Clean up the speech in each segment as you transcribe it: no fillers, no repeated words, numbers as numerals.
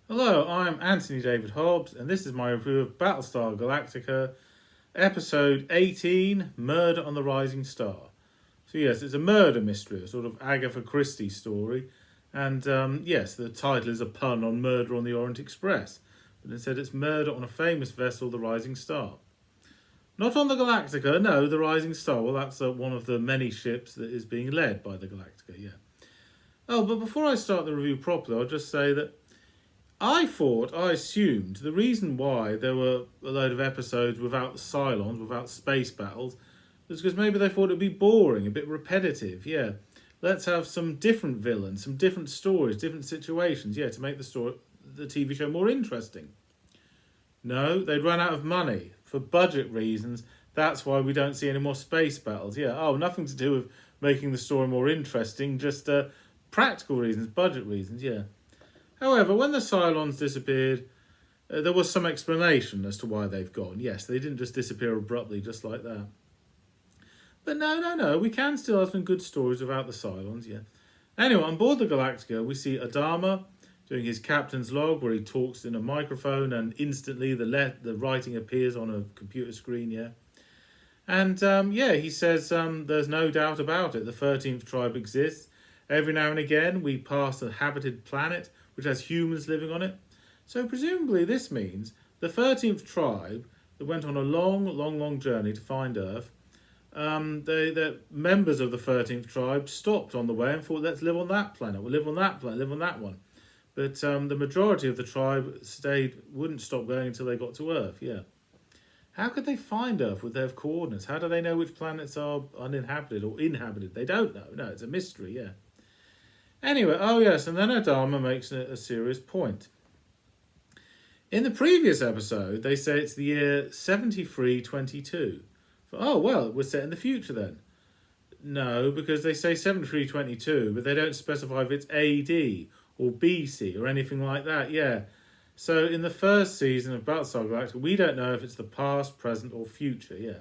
Hello, I'm Anthony David Hobbs, and this is my review of Battlestar Galactica, episode 18, Murder on the Rising Star. So yes, it's a murder mystery, a sort of Agatha Christie story, and yes, the title is a pun on Murder on the Orient Express, but instead it's Murder on a famous vessel, the Rising Star. Not on the Galactica, no, the Rising Star. Well, that's one of the many ships that is being led by the Galactica, yeah. Oh, but before I start the review properly, I'll just say that I assumed the reason why there were a load of episodes without the Cylons, without space battles, was because maybe they thought it'd be boring, a bit repetitive. Yeah, let's have some different villains, some different stories, different situations. Yeah, to make the TV show more interesting. No, they'd run out of money for budget reasons. That's why we don't see any more space battles. Yeah, oh, nothing to do with making the story more interesting, just practical reasons, budget reasons. Yeah. However, when the Cylons disappeared, there was some explanation as to why they've gone. Yes, they didn't just disappear abruptly, just like that. But no, we can still have some good stories without the Cylons, yeah. Anyway, on board the Galactica, we see Adama doing his captain's log, where he talks in a microphone, and instantly the writing appears on a computer screen, yeah. And he says there's no doubt about it, the 13th tribe exists. Every now and again, we pass a habited planet which has humans living on it. So presumably this means the 13th tribe that went on a long journey to find Earth, the members of the 13th tribe stopped on the way and thought, let's live on that planet, we'll live on that planet, live on that one. But the majority of the tribe wouldn't stop going until they got to Earth, yeah. How could they find Earth with their coordinates? How do they know which planets are uninhabited or inhabited? They don't know. No, it's a mystery, yeah. Anyway, oh yes, and then Adama makes a serious point. In the previous episode, they say it's the year 7322. Oh, well, we're set in the future then. No, because they say 7322, but they don't specify if it's AD or BC or anything like that, yeah. So in the first season of Battlestar Galactica, we don't know if it's the past, present or future, yeah.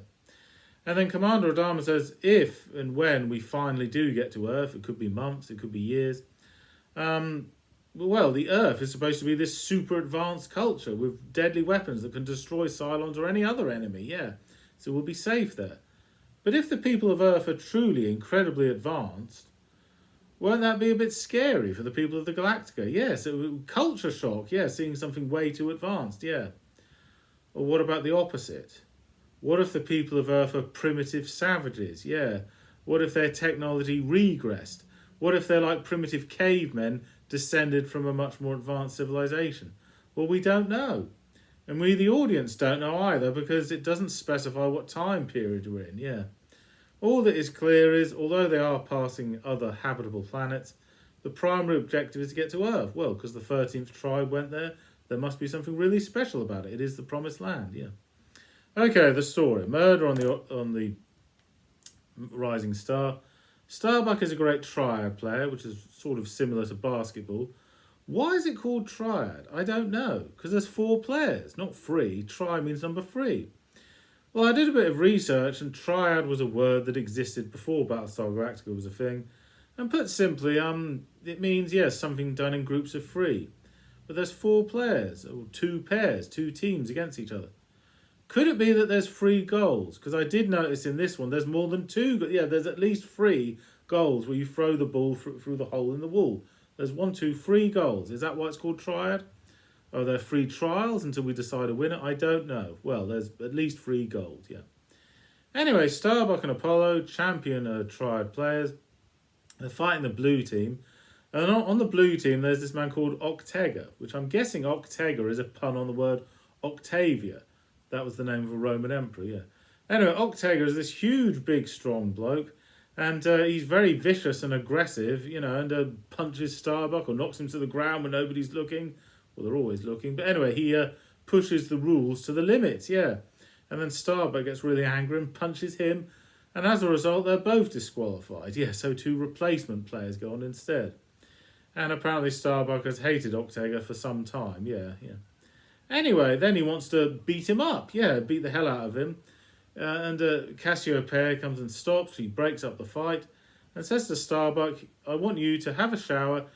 And then Commander Adama says, if and when we finally do get to Earth, it could be months, it could be years, the Earth is supposed to be this super advanced culture with deadly weapons that can destroy Cylons or any other enemy, yeah. So we'll be safe there. But if the people of Earth are truly incredibly advanced, won't that be a bit scary for the people of the Galactica? Yes, culture shock, yeah, seeing something way too advanced, yeah. Or what about the opposite? What if the people of Earth are primitive savages? Yeah. What if their technology regressed? What if they're like primitive cavemen descended from a much more advanced civilization? Well, we don't know. And we, the audience, don't know either because it doesn't specify what time period we're in, yeah. All that is clear is, although they are passing other habitable planets, the primary objective is to get to Earth. Well, because the 13th tribe went there must be something really special about it. It is the promised land, yeah. Okay, the story. Murder on the Rising Star. Starbuck is a great triad player, which is sort of similar to basketball. Why is it called triad? I don't know, because there's 4 players, not 3. Tri means number 3. Well, I did a bit of research, and triad was a word that existed before Battlestar Galactica was a thing. And put simply, it means, yes, something done in groups of 3. But there's 4 players, or 2 pairs, 2 teams against each other. Could it be that there's 3 goals? Because I did notice in this one there's more than 2. Yeah, there's at least 3 goals where you throw the ball through the hole in the wall. There's 1, 2, 3 goals. Is that why it's called triad? Are there 3 trials until we decide a winner? I don't know. Well, there's at least 3 goals, yeah. Anyway, Starbuck and Apollo, champion triad players. They're fighting the blue team. And on the blue team, there's this man called Octega, which I'm guessing Octega is a pun on the word Octavia. That was the name of a Roman emperor, yeah. Anyway, Octega is this huge, big, strong bloke. And he's very vicious and aggressive, and punches Starbuck or knocks him to the ground when nobody's looking. Well, they're always looking. But anyway, he pushes the rules to the limits, yeah. And then Starbuck gets really angry and punches him. And as a result, they're both disqualified. Yeah, so 2 replacement players go on instead. And apparently Starbuck has hated Octega for some time, yeah. Anyway, then he wants to beat him up. Yeah, beat the hell out of him. And Cassiopeia comes and stops. He breaks up the fight and says to Starbuck, I want you to have a shower,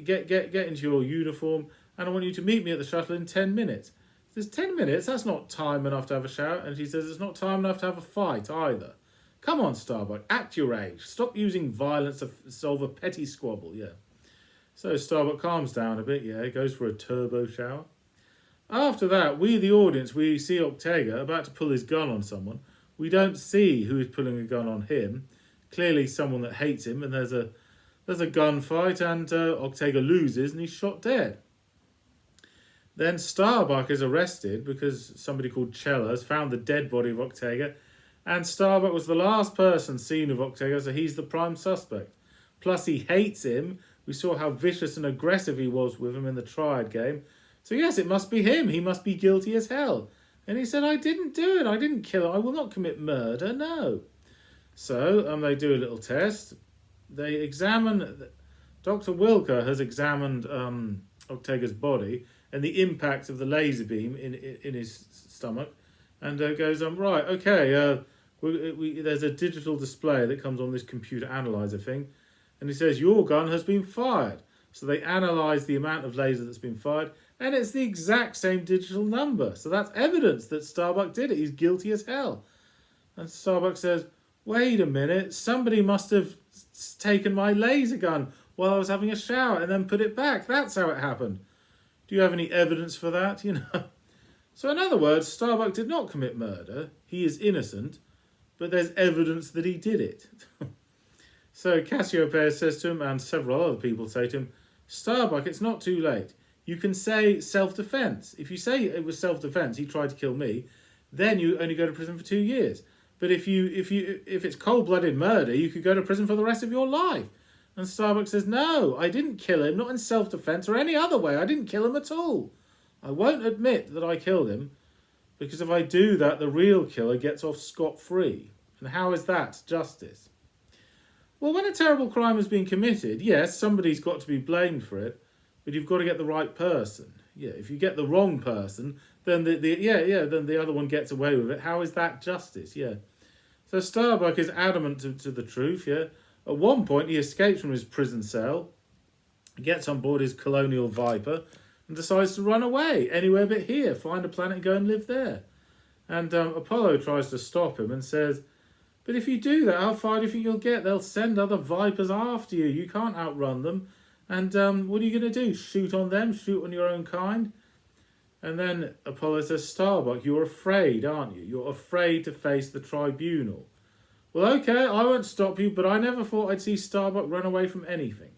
get into your uniform and I want you to meet me at the shuttle in 10 minutes. He says, 10 minutes? That's not time enough to have a shower. And she says, it's not time enough to have a fight either. Come on, Starbuck, act your age. Stop using violence to solve a petty squabble, yeah. So Starbuck calms down a bit, yeah, goes for a turbo shower. After that, we, the audience, we see Ortega about to pull his gun on someone. We don't see who is pulling a gun on him. Clearly someone that hates him, and there's a gunfight, and Ortega loses and he's shot dead. Then Starbuck is arrested because somebody called Chella has found the dead body of Ortega, and Starbuck was the last person seen of Ortega, so he's the prime suspect. Plus he hates him. We saw how vicious and aggressive he was with him in the Triad game. So yes, it must be him. He must be guilty as hell. And he said, I didn't do it. I didn't kill him. I will not commit murder. No. So they do a little test. They examine... Dr. Wilker has examined Ortega's body and the impact of the laser beam in his stomach, and goes, right, okay, there's a digital display that comes on this computer analyzer thing, and he says, your gun has been fired. So they analyse the amount of laser that's been fired, and it's the exact same digital number. So that's evidence that Starbuck did it. He's guilty as hell. And Starbuck says, wait a minute, somebody must have taken my laser gun while I was having a shower and then put it back. That's how it happened. Do you have any evidence for that? So in other words, Starbuck did not commit murder. He is innocent, but there's evidence that he did it. So Cassiopeia says to him, and several other people say to him, Starbuck, it's not too late. You can say self-defense. If you say it was self-defense, he tried to kill me, then you only go to prison for 2 years. But if it's cold-blooded murder, you could go to prison for the rest of your life. And Starbuck says, no, I didn't kill him, not in self-defense or any other way. I didn't kill him at all. I won't admit that I killed him, because if I do that, the real killer gets off scot-free. And how is that justice? Well, when a terrible crime has been committed, yes, somebody's got to be blamed for it, but you've got to get the right person. Yeah, if you get the wrong person, then then the other one gets away with it. How is that justice? Yeah. So Starbuck is adamant to the truth, yeah. At one point, he escapes from his prison cell, gets on board his Colonial Viper, and decides to run away anywhere but here, find a planet and go and live there. And Apollo tries to stop him and says, but if you do that, how far do you think you'll get? They'll send other Vipers after you. You can't outrun them. And what are you going to do? Shoot on them? Shoot on your own kind? And then Apollo says, Starbuck, you're afraid, aren't you? You're afraid to face the tribunal. Well, okay, I won't stop you, but I never thought I'd see Starbuck run away from anything.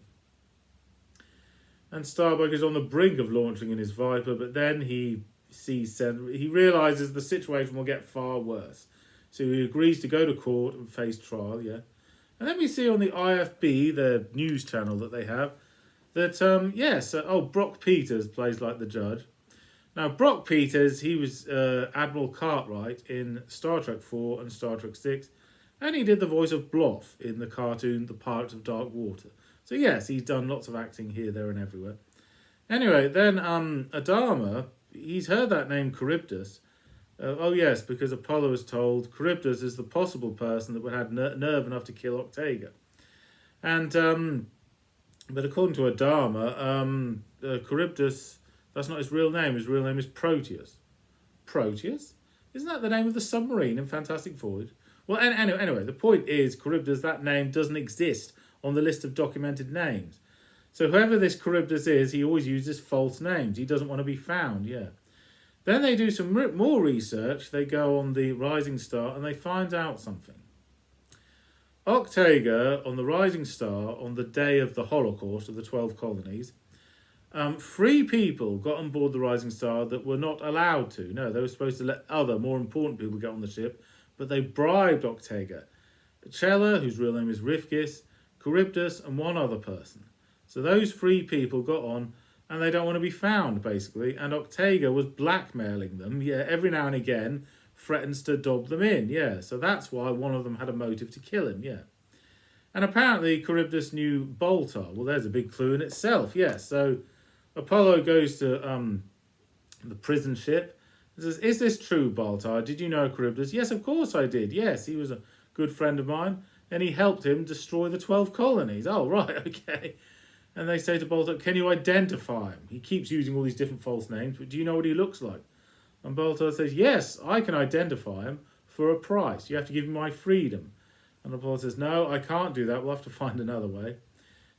And Starbuck is on the brink of launching in his Viper, but then he realises the situation will get far worse. So he agrees to go to court and face trial, yeah. And then we see on the IFB, the news channel that they have, that, Brock Peters plays like the judge. Now, Brock Peters, he was Admiral Cartwright in Star Trek 4 and Star Trek 6, and he did the voice of Bloff in the cartoon The Pirates of Dark Water. So, yes, he's done lots of acting here, there, and everywhere. Anyway, then Adama, he's heard that name Charybdis. Yes, because Apollo is told Charybdis is the possible person that would have nerve enough to kill Ortega. And, but according to Adama, Charybdis, that's not his real name. His real name is Proteus. Proteus? Isn't that the name of the submarine in Fantastic Voyage? Well, anyway, the point is Charybdis, that name doesn't exist on the list of documented names. So whoever this Charybdis is, he always uses false names. He doesn't want to be found, yeah. Then they do some more research. They go on the Rising Star and they find out something. Ortega on the Rising Star, on the day of the Holocaust of the 12 colonies, 3 people got on board the Rising Star that were not allowed to. No, they were supposed to let other, more important people get on the ship, but they bribed Ortega. Chella, whose real name is Rifkis, Charybdis, and one other person. So those 3 people got on, and they don't want to be found, basically. And Ortega was blackmailing them, yeah, every now and again, threatens to dob them in, yeah. So that's why one of them had a motive to kill him, yeah. And apparently Charybdis knew Baltar. Well, there's a big clue in itself, yeah. So Apollo goes to the prison ship and says, is this true, Baltar? Did you know Charybdis? Yes, of course I did. Yes, he was a good friend of mine, and he helped him destroy the 12 colonies. Oh, right, okay. And they say to Bolter, can you identify him? He keeps using all these different false names, but do you know what he looks like? And Bolter says, yes, I can identify him for a price. You have to give me my freedom. And Apollo says, no, I can't do that. We'll have to find another way.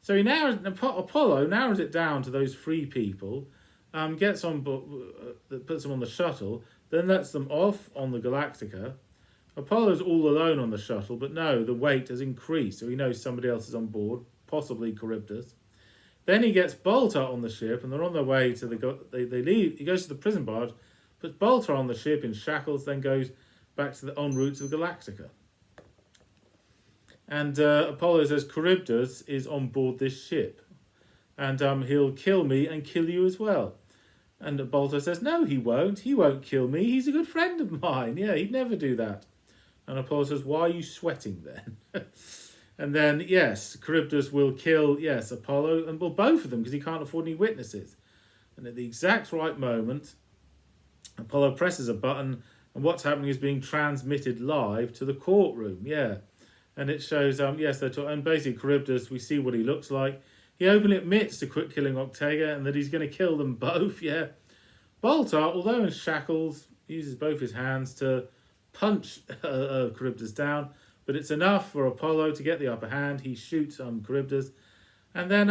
So Apollo narrows it down to those 3 people, puts them on the shuttle, then lets them off on the Galactica. Apollo's all alone on the shuttle, but no, the weight has increased, so he knows somebody else is on board, possibly Charybdis. Then he gets Bolter on the ship, and they're on their way to they leave. He goes to the prison barge, puts Bolter on the ship in shackles, then goes back to en route to the Galactica. And Apollo says Charybdis is on board this ship, and he'll kill me and kill you as well. And Bolter says, no, he won't. He won't kill me. He's a good friend of mine. Yeah, he'd never do that. And Apollo says, why are you sweating then? And then, yes, Charybdis will kill, yes, Apollo, and well, both of them, because he can't afford any witnesses. And at the exact right moment, Apollo presses a button, and what's happening is being transmitted live to the courtroom, yeah. And it shows, yes, they're talking, and basically Charybdis, we see what he looks like. He openly admits to killing Octega, and that he's going to kill them both, yeah. Bolter, although in shackles, uses both his hands to punch Charybdis down, but it's enough for Apollo to get the upper hand. He shoots Charybdis. And then,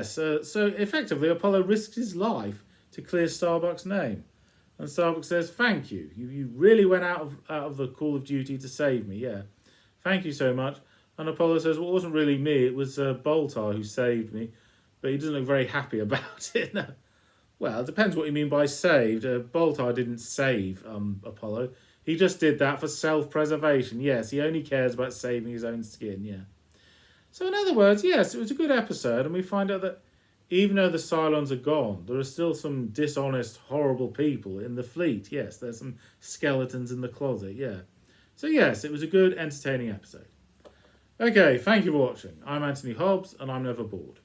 so effectively Apollo risks his life to clear Starbuck's name. And Starbuck says, thank you. You really went out of the call of duty to save me, yeah. Thank you so much. And Apollo says, well, it wasn't really me. It was Bolter who saved me. But he doesn't look very happy about it. No. Well, it depends what you mean by saved. Bolter didn't save Apollo. He just did that for self-preservation. Yes, he only cares about saving his own skin, yeah. So in other words, yes, it was a good episode, and we find out that even though the Cylons are gone, there are still some dishonest, horrible people in the fleet. Yes, there's some skeletons in the closet, yeah. So yes, it was a good, entertaining episode. Okay, thank you for watching. I'm Anthony Hobbs, and I'm never bored.